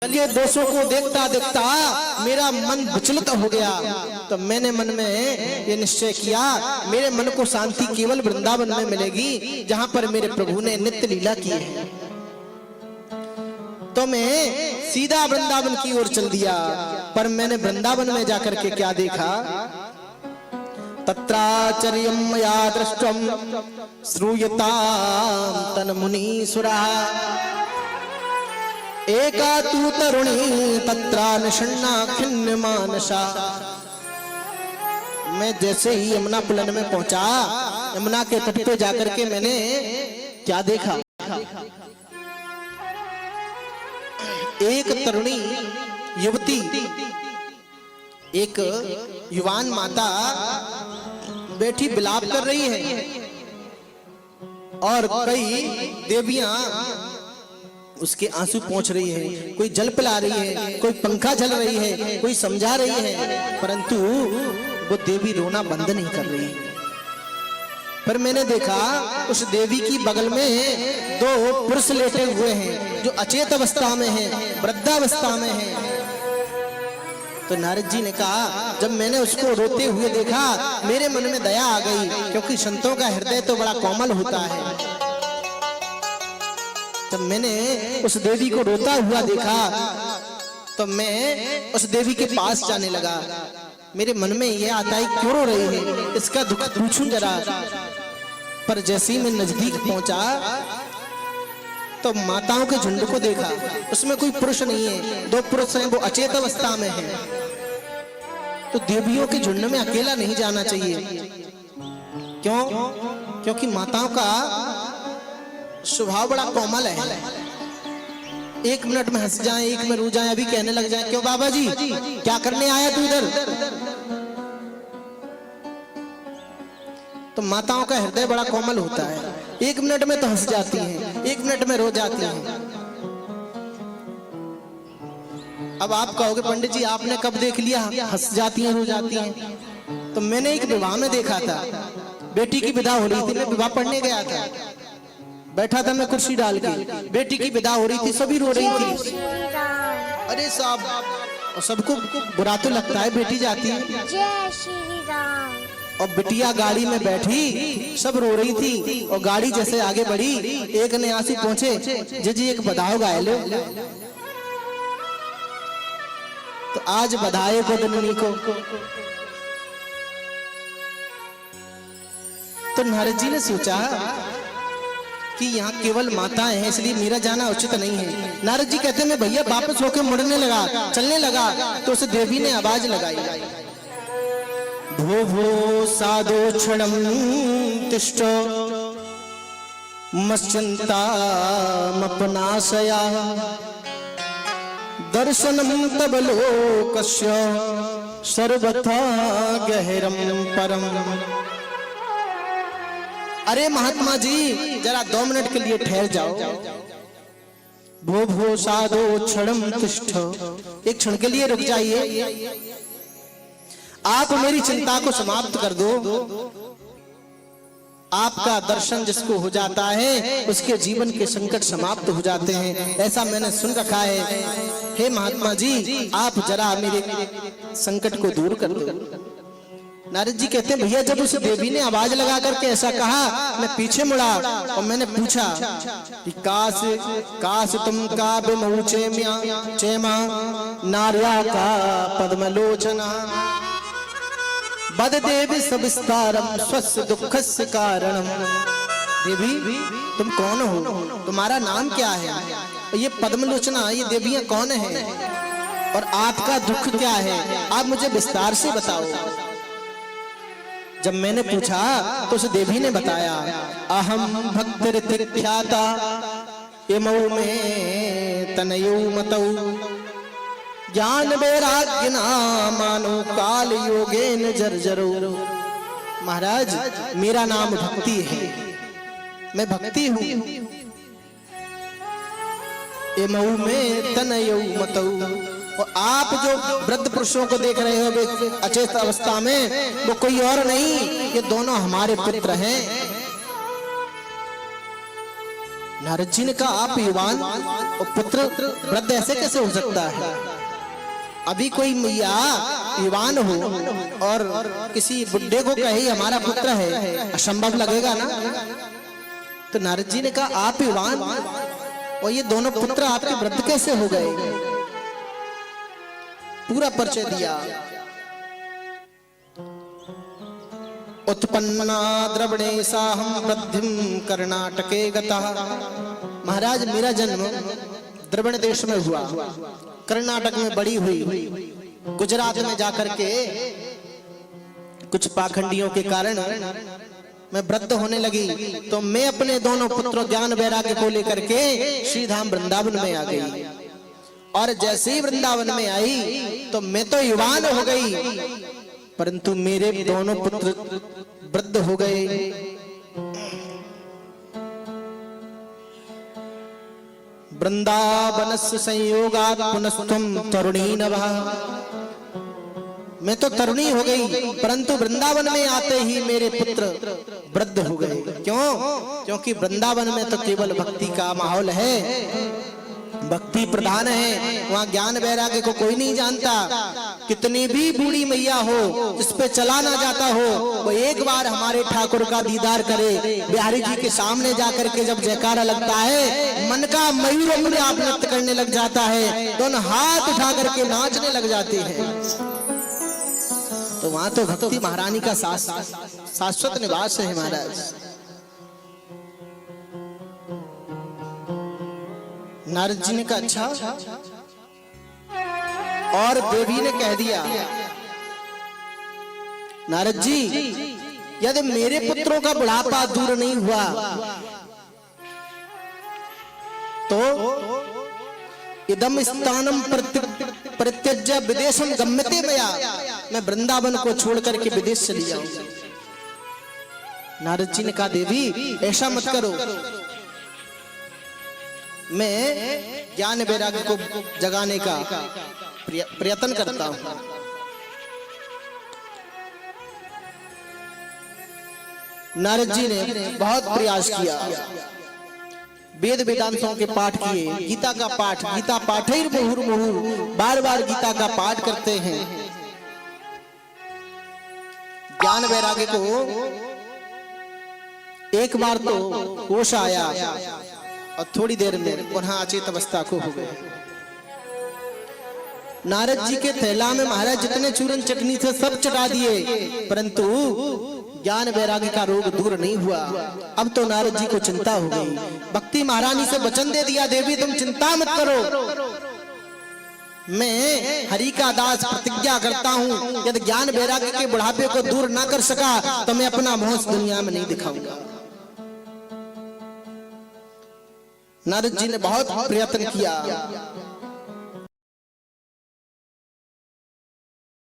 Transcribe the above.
के दोषों को देखता देखता मेरा मन विचलित हो गया। तो मैंने मन में ये निश्चय किया, मेरे मन को शांति केवल वृंदावन में मिलेगी, जहां पर मेरे प्रभु ने नित्य लीला की है। तो मैं सीधा वृंदावन की ओर चल दिया। पर मैंने वृंदावन में जाकर के क्या देखा, तत्राचर्यं मया दृष्टं श्रूयतां तन्मुनीसुरा एका तू तरुणी तत्रा निषण्णा खिन्न मानसा। मैं जैसे ही यमुना पुलन में पहुंचा, यमुना के तट पे जाकर के मैंने क्या देखा, एक तरुणी युवती, एक युवान माता बैठी विलाप कर रही है और कई देवियां उसके आंसू पोंछ रही है। कोई जल पिला रही है, कोई पंखा झल रही है, कोई समझा रही है, परंतु वो देवी रोना बंद नहीं कर रही। पर मैंने देखा उस देवी की बगल में दो पुरुष लेटे हुए हैं जो अचेत अवस्था में हैं, वृद्धावस्था में हैं। तो नारद जी ने कहा, जब मैंने उसको रोते हुए देखा मेरे मन में दया आ गई, क्योंकि संतों का हृदय तो बड़ा कोमल होता है। जब मैंने उस देवी को रोता हुआ देखा तो मैं उस देवी के पास जाने लगा। मेरे मन में यह आता है क्यों रो रही है, इसका दुख पूछूं जरा। पर जैसे ही मैं नजदीक पहुंचा तो माताओं के झुंड को देखा, उसमें कोई पुरुष नहीं है, दो पुरुष हैं, वो अचेत अवस्था में हैं। तो देवियों के झुंड में अकेला नहीं जाना चाहिए। क्यों? क्योंकि माताओं का स्वभाव बड़ा कोमल है। एक मिनट में हंस जाए, एक में रो जाए, अभी कहने लग जाए क्यों बाबा जी क्या करने आया तू इधर। तो माताओं का हृदय बड़ा कोमल होता है, एक मिनट में तो हंस जाती हैं, एक मिनट में रो जाती हैं। अब आप कहोगे पंडित जी आपने कब देख लिया हंस जाती हैं रो जाती हैं। तो मैंने एक विवाह में देखा था, बेटी की विदा हो रही थी, मैं विवाह पढ़ने गया था, बैठा था मैं कुर्सी डाल के, बेटी की विदा हो रही थी, सभी रो रही थी। अरे साहब, और सबको बुरा तो लगता है, बेटी जाती है। जय श्री राम। और बिटिया गाड़ी में बैठी, सब रो रही थी, और गाड़ी जैसे आगे बढ़ी, एक ने आंसू पहुंचे, जी एक बधाओ गाय लो। तो आज बधाए बदननी को। तो नारद जी ने सोचा कि यहाँ केवल माताएं हैं, इसलिए मेरा जाना उचित नहीं है। नारद जी कहते मैं भैया वापस होकर मुड़ने लगा, चलने लगा, तो उस देवी ने आवाज लगाई, भो भो साधो क्षणम तिष्ठ मश्चिंतामपनाशया दर्शनम तब लोकस्य सर्वथा गहरम परम। अरे महात्मा जी जरा 2 मिनट के लिए ठहर जाओ। भो भो साधो क्षणम तिष्ठ, एक क्षण के लिए रुक जाइए, आप मेरी चिंता को समाप्त कर दो। आपका दर्शन जिसको हो जाता है उसके जीवन के संकट समाप्त हो जाते हैं, ऐसा मैंने सुन रखा है। हे महात्मा जी आप जरा मेरे संकट को दूर कर दो। नारद जी कहते हैं भैया जब उस देवी ने आवाज लगा करके ऐसा कहा, मैं पीछे मुड़ा और मैंने पूछा कि काश काश तुम का बिमौचे चेमा नार्या का पद्मलोचना बद देवी सविस्तारम स्वस्य दुखस्य कारणम। देवी तुम कौन हो, तुम्हारा नाम क्या है, ये पद्मलोचना ये देवियां कौन है, और आपका दुख क्या है, आप मुझे विस्तार से बताओ। जब मैंने पूछा तो उस देवी ने बताया, अहम भक्तिर्ख्याता इमौ में तनयौ मतौ ज्ञान वैराग्य मानो काल योगेन जर्जरो। महाराज मेरा नाम भक्ति है, मैं भक्ति हूँ। इमौ में तनयौ मतौ, और आप जो वृद्ध पुरुषों को देख रहे हो अचेत अवस्था में, वो कोई और नहीं, ये दोनों हमारे पुत्र हैं। नारद जी ने कहा आप युवान और पुत्र वृद्ध ऐसे कैसे हो सकता है? अभी कोई मैया युवान हो और किसी बुड्ढे को कहे हमारा पुत्र है, असंभव लगेगा ना। तो नारद जी ने कहा आप युवान और ये दोनों पुत्र आपके वृद्ध कैसे हो गए? पूरा परिचय दिया। उत्पन्ना द्रविणेशाहं वृद्धिं कर्णाटके गतः। महाराज मेरा जन्म द्रविण देश में हुआ, कर्नाटक में बड़ी हुई। गुजरात में जाकर के कुछ पाखंडियों के कारण मैं वृद्ध होने लगी, तो मैं अपने दोनों पुत्रों ज्ञान वैराग्य को लेकर के श्री धाम वृंदावन में आ गई। और जैसे ही वृंदावन में आई तो मैं तो युवान हो गई, परंतु मेरे दोनों पुत्र वृद्ध हो गए। वृंदावनस्य संयोगात् पुनस्त्वं तरुणी नभः। मैं तो तरुणी हो गई, परंतु वृंदावन में आते ही मेरे पुत्र वृद्ध हो गए। क्यों? क्योंकि वृंदावन में तो केवल भक्ति का माहौल है, भक्ति प्रधान है। वहाँ ज्ञान वैराग्य को कोई नहीं जानता। कितनी भी बूढ़ी मैया हो, जिस पे चला ना जाता हो, वो एक बार हमारे ठाकुर का दीदार करे, बिहारी जी के सामने जाकर के जब जयकारा लगता है, मन का मयूर अपने आप नृत्य करने लग जाता है, दोनों हाथ उठा करके नाचने लग जाते हैं। तो वहां तो भक्ति महारानी का शाश्वत निवास है महाराज। नारद जी ने कहा अच्छा, और देवी ने कह दिया नारद जी यदि मेरे पुत्रों का बुढ़ापा दूर नहीं हुआ तो इदम स्थानम परित्यज्य विदेशम गम्यते मया, मैं वृंदावन को छोड़ करके विदेश चली जाऊंगी। नारद जी ने कहा देवी ऐसा मत करो, मैं ज्ञान वैराग्य को जगाने का प्रयत्न करता हूं। नारद जी ने बहुत प्रयास किया, वेद वेदांतों के पाठ किए, गीता का पाठ, गीता पाठैर मुहुर मुहुर, बार बार गीता का पाठ करते हैं। ज्ञान वैराग्य को एक बार तो होश आया और थोड़ी देर में पुनः अचेत अवस्था को हो गए। नारद जी के थैला में महाराज जितने चूरन चटनी थे सब चटा दिए, परंतु ज्ञान वैराग्य का रोग दूर नहीं हुआ। अब तो नारद जी को चिंता हो गई। भक्ति महारानी से वचन दे दिया, देवी तुम चिंता मत करो, मैं हरि का दास प्रतिज्ञा करता हूं, यदि ज्ञान वैराग्य के बुढ़ापे को दूर ना कर सका तो मैं अपना मोह दुनिया में नहीं दिखाऊंगा। नारद जी ने बहुत प्रयत्न किया,